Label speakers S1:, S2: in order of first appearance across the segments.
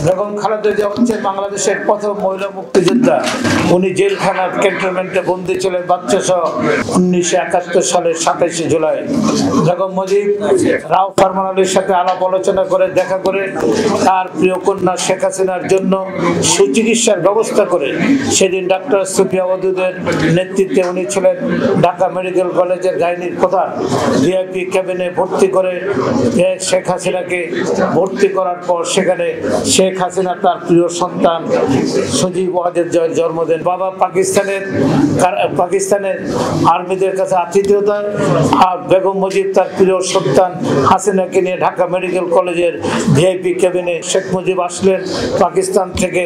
S1: বেগম খালেদা জিয়া হচ্ছেন বাংলাদেশের প্রথম মহিলা মুক্তিযোদ্ধা। উনি জেলখানার ক্যান্টনমেন্টে বন্দী ছিলেন বাচ্চা সহ 1971 সালের 27 জুলাই। বেগম মুজিব রাও ফরমান আলীর সাথে আলাপ আলোচনা করে দেখা করে তার প্রিয় কন্যা শেখ হাসিনার জন্য সুচিকিৎসার ব্যবস্থা করে সেদিন ডাক্তার সুফিয়া ওয়াদুদের নেতৃত্বে উনি ছিলেন ঢাকা মেডিকেল কলেজের গাইনির প্রধান। ভিআইপি ক্যাবিনে ভর্তি করে শেখ হাসিনাকে ভর্তি করার পর সেখানে শেখ হাসিনা তার প্রিয় সন্তান সজীব ওয়াজেদ জয়ের জন্ম দেন। বাবা পাকিস্তানের আর্মিদের কাছে আতিথেয়তায়, আর বেগম মুজিব তার প্রিয় সন্তান হাসিনাকে নিয়ে ঢাকা মেডিকেল কলেজের ভিআইপি ক্যাবিনে শেখ মুজিব আসলেন পাকিস্তান থেকে,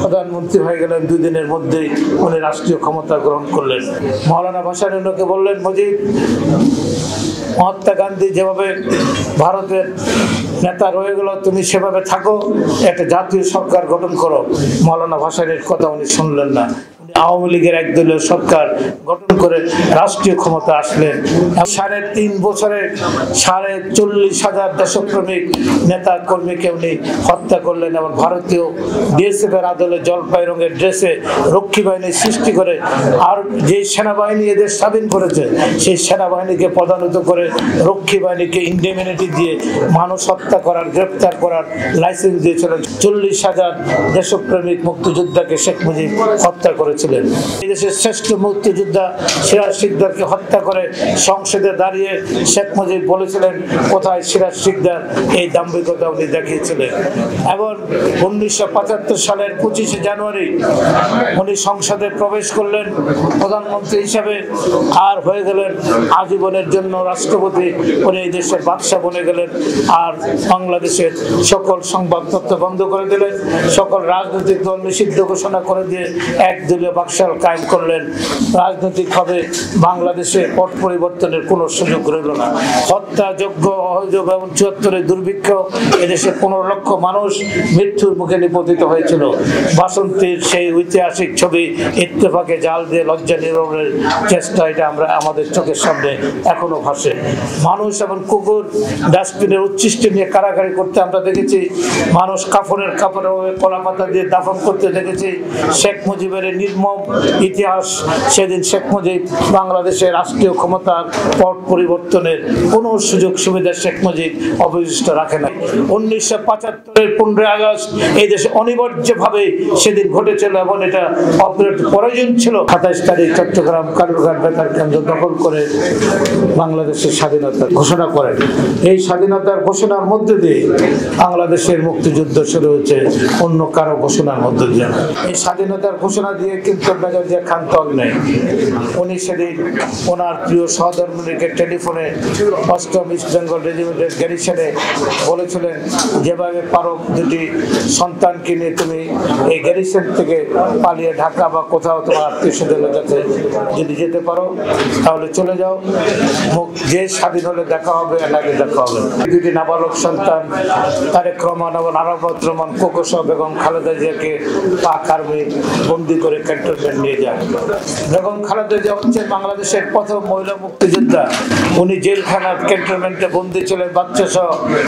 S1: প্রধানমন্ত্রী হয়ে গেলেন। 2 দিনের মধ্যেই উনি রাষ্ট্রীয় ক্ষমতা গ্রহণ করলেন। মৌলানা ভাসানীকে বললেন, মুজিব, মহাত্মা গান্ধী যেভাবে ভারতের নেতা রয়ে গেল, তুমি সেভাবে থাকো, একটা জাতীয় সরকার গঠন করো। মৌলানা ভাসানীর কথা উনি শুনলেন না। আওয়ামী লীগের একদলীয় সরকার গঠন করে রাষ্ট্রীয় ক্ষমতা আসলেন। 3.5 বছরে 40,500 দেশপ্রেমিক নেতা কর্মীকে উনি হত্যা করলেন এবং ভারতীয় বিএসএফ এর আদলে জলপাই রঙের ড্রেসে রক্ষী বাহিনী সৃষ্টি করে, আর যে সেনাবাহিনী এদের স্বাধীন করেছে সেই সেনাবাহিনীকে পদান্বিত করে রক্ষী বাহিনীকে ইন্ডেমিনিটি দিয়ে মানুষ হত্যা করার, গ্রেপ্তার করার লাইসেন্স দিয়েছিলেন। 40,000 দেশপ্রেমিক মুক্তিযোদ্ধাকে শেখ মুজিব হত্যা করেছিলেন। এই দেশের শ্রেষ্ঠ মুক্তিযোদ্ধা সিরাজ শিকদারকে হত্যা করে সংসদে দাঁড়িয়ে শেখ মুজিব বলেছিলেন, কোথায় সিরাজ শিকদার? এই দাম্ভিকতা উনি দেখিয়েছিলেন। এবং 1975 সালের 25 জানুয়ারি উনি সংসদে প্রবেশ করলেন প্রধানমন্ত্রী হিসাবে, আর হয়ে গেলেন আজীবনের জন্য রাষ্ট্রপতি। উনি এই দেশের বাদশাহ বনে গেলেন, আর বাংলাদেশের সকল সংবাদপত্র বন্ধ করে দিলেন, সকল রাজনৈতিক দল নিষিদ্ধ ঘোষণা করে দিয়ে একদলীয় বাকশাল কায়েম করলেন। রাজনৈতিকভাবে বাংলাদেশে পট পরিবর্তনের কোনো সুযোগ রইল না। হত্যাযজ্ঞ, অহযোগ এবং 74 দুর্ভিক্ষ, এদেশে 15 লক্ষ মানুষ মৃত্যুর মুখে নিপতিত হয়েছিল। বাসন্তীর সেই ঐতিহাসিক ছবি ইত্তেফাকে জাল দিয়ে লজ্জা নিরসনের চেষ্টা, এটা আমরা আমাদের চোখের সামনে এখনো ভাসে। মানুষ এবং কুকুর ডাস্টবিনের উচ্ছিষ্ট নিয়ে কারাকারি করতে আমরা দেখেছি। মানুষ কাফনের কাপড়ে কলা পাতা দিয়ে দাফন করতে দেখেছি। শেখ মুজিবের নির্মম ইতিহাস, সেদিন শেখ মুজিব বাংলাদেশের রাষ্ট্রীয় ক্ষমতার পট পরিবর্তনের কোনো সুযোগ সুবিধা শেখ মুজিব অবশিষ্ট রাখে নাই। 1975-এর 15 আগস্ট এই দেশে অনিবার্যভাবে সেদিন ঘটেছিল এবং এটা অপরিহার্য প্রয়োজন ছিল। 27 তারিখ চট্টগ্রাম কালুরঘাট বেতার কেন্দ্র দখল করে বাংলাদেশের স্বাধীনতা ঘোষণা করেন। এই স্বাধীনতার ঘোষণার মধ্যে দিয়ে বাংলাদেশের মুক্তিযুদ্ধ শুরু হয়েছে, অন্য কারো ঘোষণার মধ্যে দিয়ে। এই স্বাধীনতার ঘোষণা দিয়ে কিন্তু মেজর জিয়া খান তল নেই। উনি সেদিন ওনার প্রিয় সহধর্মিনীকে টেলিফোনে 8ম ইস্ট বেঙ্গল রেজিমেন্টের গ্যারিসনে বলেছিলেন, যেভাবে পারো 2টি সন্তানকে নিয়ে তুমি এই গ্যারিসন থেকে পালিয়ে ঢাকা বা কোথাও তোমার আত্মীয় স্বজনের কাছে যদি যেতে পারো তাহলে চলে যাও, যে স্বাধীন হলে দেখা হবে, আগে দেখা হবে। 2টি নাবালক সন্তান তারেক রহমান এবং আরাফাত রহমান কোকোসহ বেগম খালেদা জিয়াকে পাক আর্মি বন্দি করে ক্যান্টনমেন্ট নিয়ে যায়। বেগম খালেদা জিয়া হচ্ছেন বাংলাদেশের প্রথম মহিলা মুক্তিযোদ্ধা। উনি জেলখানার ক্যান্টনমেন্টে বন্দী ছিলেন বাচ্চা সহ